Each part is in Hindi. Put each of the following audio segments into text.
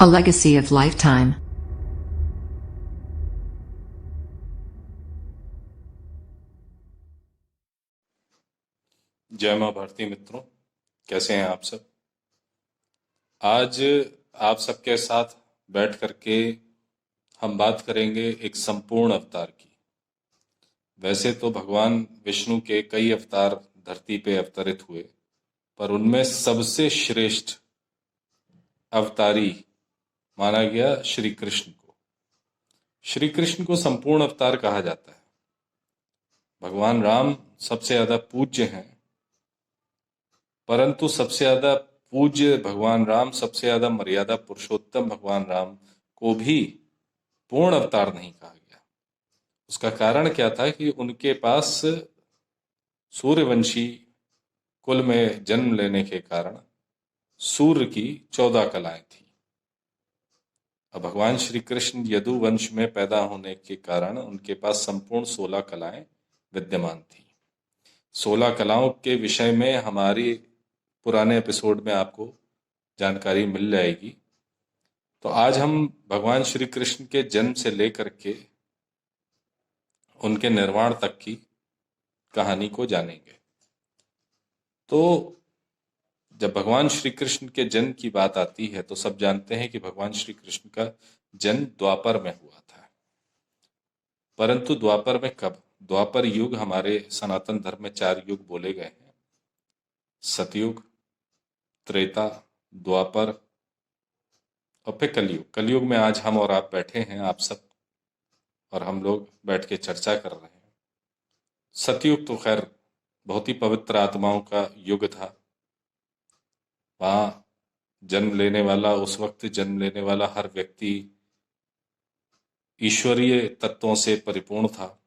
A legacy of lifetime. जय माँ भारती मित्रों, कैसे हैं आप सब। आज आप सबके साथ बैठ करके हम बात करेंगे एक संपूर्ण अवतार की। वैसे तो भगवान विष्णु के कई अवतार धरती पे अवतरित हुए, पर उनमें सबसे श्रेष्ठ अवतारी माना गया श्री कृष्ण को। श्री कृष्ण को संपूर्ण अवतार कहा जाता है। भगवान राम सबसे ज्यादा पूज्य हैं, परंतु सबसे ज्यादा पूज्य भगवान राम, सबसे ज्यादा मर्यादा पुरुषोत्तम भगवान राम को भी पूर्ण अवतार नहीं कहा गया। उसका कारण क्या था कि उनके पास सूर्यवंशी कुल में जन्म लेने के कारण सूर्य की 14 कलाएं थी। अब भगवान श्री कृष्ण यदु वंश में पैदा होने के कारण उनके पास संपूर्ण 16 कलाएं विद्यमान थी। 16 कलाओं के विषय में हमारी पुराने एपिसोड में आपको जानकारी मिल जाएगी। तो आज हम भगवान श्री कृष्ण के जन्म से लेकर के उनके निर्वाण तक की कहानी को जानेंगे। तो जब भगवान श्री कृष्ण के जन्म की बात आती है तो सब जानते हैं कि भगवान श्री कृष्ण का जन्म द्वापर में हुआ था। परंतु द्वापर में कब? द्वापर युग, हमारे सनातन धर्म में 4 युग बोले गए हैं: सतयुग, त्रेता, द्वापर और फिर कलयुग। कलयुग में आज हम और आप बैठे हैं, आप सब और हम लोग बैठ के चर्चा कर रहे हैं। सतयुग तो खैर बहुत ही पवित्र आत्माओं का युग था। वहां जन्म लेने वाला, उस वक्त जन्म लेने वाला हर व्यक्ति ईश्वरीय तत्वों से परिपूर्ण था।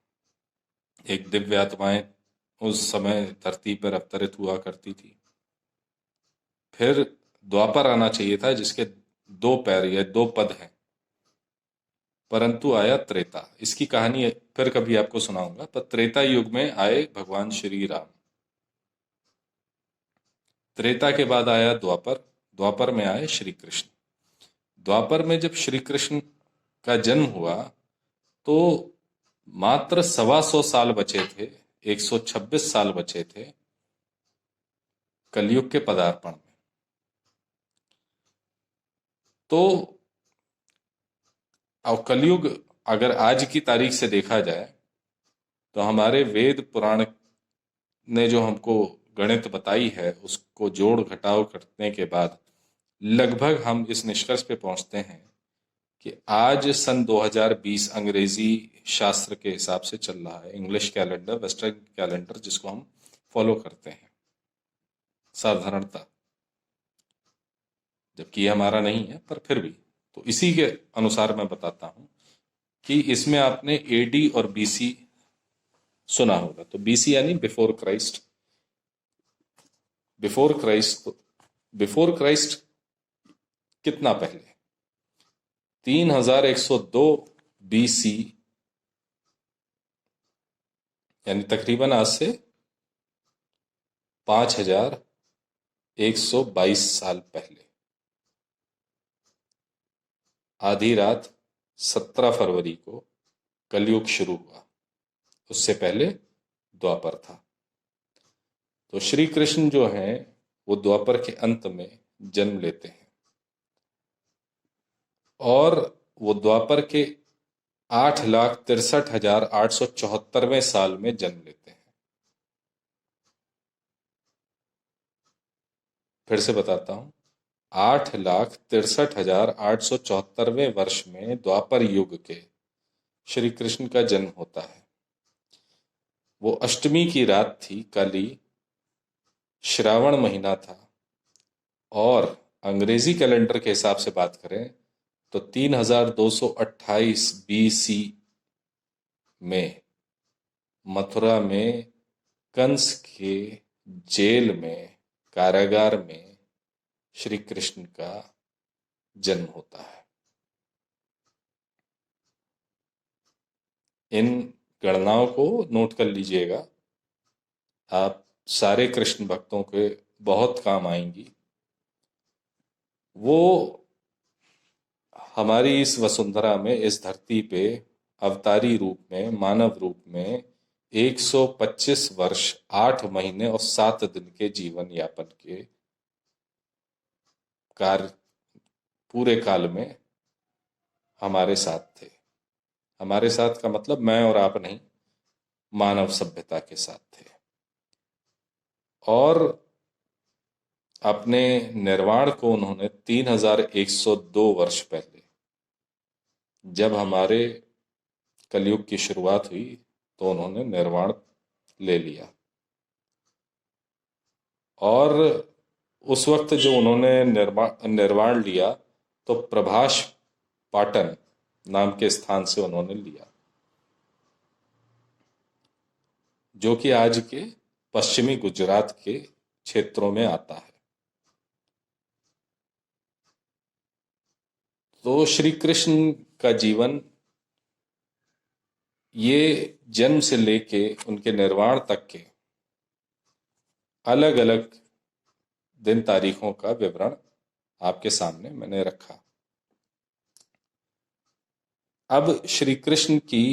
एक दिव्य आत्माएं उस समय धरती पर अवतरित हुआ करती थी। फिर द्वापर आना चाहिए था जिसके 2 पैर या 2 पद हैं, परंतु आया त्रेता। इसकी कहानी फिर कभी आपको सुनाऊंगा। पर त्रेता युग में आए भगवान श्री राम। त्रेता के बाद आया द्वापर। द्वापर में आए श्री कृष्ण। द्वापर में जब श्री कृष्ण का जन्म हुआ तो मात्र 125 साल बचे थे, 126 साल बचे थे कलयुग के पदार्पण में। तो अब कलयुग अगर आज की तारीख से देखा जाए तो हमारे वेद पुराण ने जो हमको गणित बताई है उसको जोड़ घटाव करने के बाद लगभग हम इस निष्कर्ष पे पहुंचते हैं कि आज सन 2020 अंग्रेजी शास्त्र के हिसाब से चल रहा है। इंग्लिश कैलेंडर, वेस्टर्न कैलेंडर जिसको हम फॉलो करते हैं साधारणता, जबकि ये हमारा नहीं है, पर फिर भी तो इसी के अनुसार मैं बताता हूं कि इसमें आपने एडी और बीसी सुना होगा। तो बीसी यानी बिफोर क्राइस्ट। बिफोर क्राइस्ट कितना पहले? 3102 बीसी, यानी तकरीबन आज से 5122 साल पहले। आधी रात 17 फरवरी को कलयुग शुरू हुआ। उससे पहले द्वापर था। तो श्री कृष्ण जो हैं वो द्वापर के अंत में जन्म लेते हैं और वो द्वापर के 8,63,874वें साल में जन्म लेते हैं। फिर से बताता हूं, 8,63,874वें वर्ष में द्वापर युग के श्री कृष्ण का जन्म होता है। वो अष्टमी की रात थी, काली श्रावण महीना था और अंग्रेजी कैलेंडर के हिसाब से बात करें तो 3228 बीसी में मथुरा में कंस के जेल में, कारागार में श्री कृष्ण का जन्म होता है। इन गणनाओं को नोट कर लीजिएगा, आप सारे कृष्ण भक्तों के बहुत काम आएंगी। वो हमारी इस वसुंधरा में, इस धरती पे अवतारी रूप में, मानव रूप में 125 वर्ष 8 महीने और 7 दिन के जीवन यापन के कार्य पूरे काल में हमारे साथ थे। हमारे साथ का मतलब मैं और आप नहीं, मानव सभ्यता के साथ थे। और अपने निर्वाण को उन्होंने 3102 वर्ष पहले, जब हमारे कलयुग की शुरुआत हुई, तो उन्होंने निर्वाण ले लिया। और उस वक्त जो उन्होंने निर्वाण लिया, तो प्रभास पाटन नाम के स्थान से उन्होंने लिया, जो कि आज के पश्चिमी गुजरात के क्षेत्रों में आता है। तो श्री कृष्ण का जीवन, ये जन्म से लेके उनके निर्वाण तक के अलग अलग दिन तारीखों का विवरण आपके सामने मैंने रखा। अब श्री कृष्ण की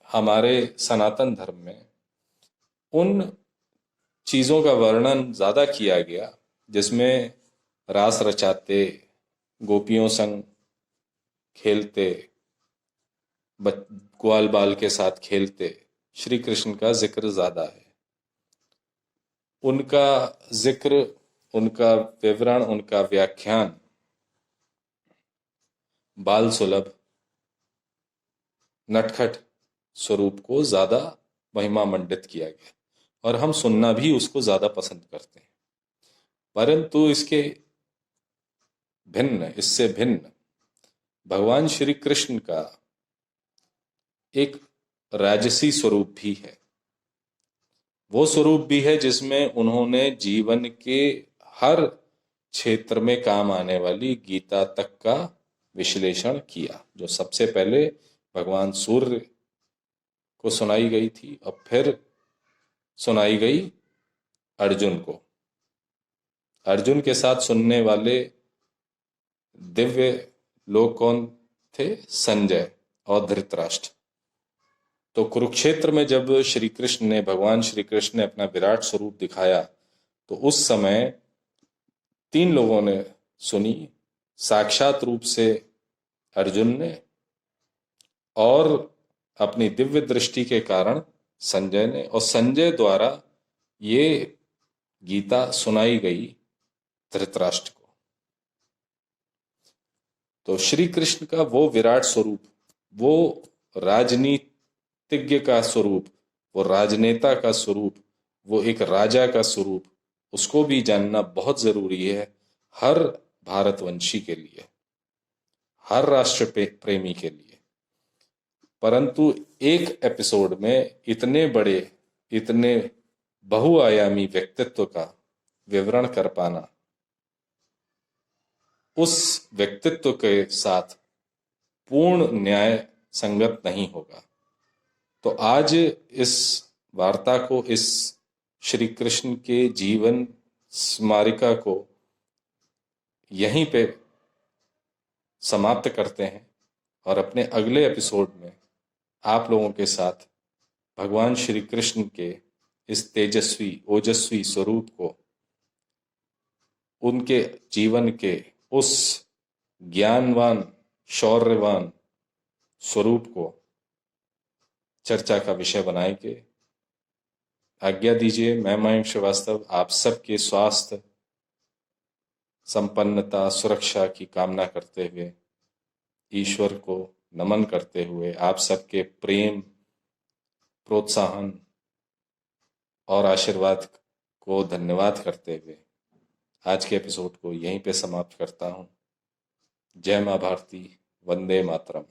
हमारे सनातन धर्म में उन चीजों का वर्णन ज्यादा किया गया जिसमें रास रचाते, गोपियों संग खेलते, ग्वाल बाल के साथ खेलते श्री कृष्ण का जिक्र ज्यादा है। उनका जिक्र, उनका विवरण, उनका व्याख्यान बाल सुलभ नटखट स्वरूप को ज्यादा महिमा मंडित किया गया, और हम सुनना भी उसको ज्यादा पसंद करते हैं। परंतु इसके भिन्न, इससे भिन्न भगवान श्री कृष्ण का एक राजसी स्वरूप भी है। वो स्वरूप भी है जिसमें उन्होंने जीवन के हर क्षेत्र में काम आने वाली गीता तक का विश्लेषण किया, जो सबसे पहले भगवान सूर्य को सुनाई गई थी और फिर सुनाई गई अर्जुन को। अर्जुन के साथ सुनने वाले दिव्य लोग कौन थे? संजय और धृतराष्ट्र। तो कुरुक्षेत्र में जब श्री कृष्ण ने, भगवान श्री कृष्ण ने अपना विराट स्वरूप दिखाया, तो उस समय 3 लोगों ने सुनी, साक्षात रूप से अर्जुन ने, और अपनी दिव्य दृष्टि के कारण संजय ने, और संजय द्वारा ये गीता सुनाई गई धृतराष्ट्र को। तो श्री कृष्ण का वो विराट स्वरूप, वो राजनीतिज्ञ का स्वरूप, वो राजनेता का स्वरूप, वो एक राजा का स्वरूप, उसको भी जानना बहुत जरूरी है हर भारतवंशी के लिए, हर राष्ट्र प्रेमी के लिए। परंतु एक एपिसोड में इतने बड़े, इतने बहुआयामी व्यक्तित्व का विवरण कर पाना उस व्यक्तित्व के साथ पूर्ण न्याय संगत नहीं होगा। तो आज इस वार्ता को, इस श्री कृष्ण के जीवन स्मारिका को यहीं पे समाप्त करते हैं, और अपने अगले एपिसोड में आप लोगों के साथ भगवान श्री कृष्ण के इस तेजस्वी, ओजस्वी स्वरूप को, उनके जीवन के उस ज्ञानवान, शौर्यवान स्वरूप को चर्चा का विषय बनाएंगे। आज्ञा दीजिए, मैं मयंक श्रीवास्तव आप सबके स्वास्थ्य, संपन्नता, सुरक्षा की कामना करते हुए, ईश्वर को नमन करते हुए, आप सबके प्रेम, प्रोत्साहन और आशीर्वाद को धन्यवाद करते हुए आज के एपिसोड को यहीं पे समाप्त करता हूं। जय मां भारती, वंदे मातरम।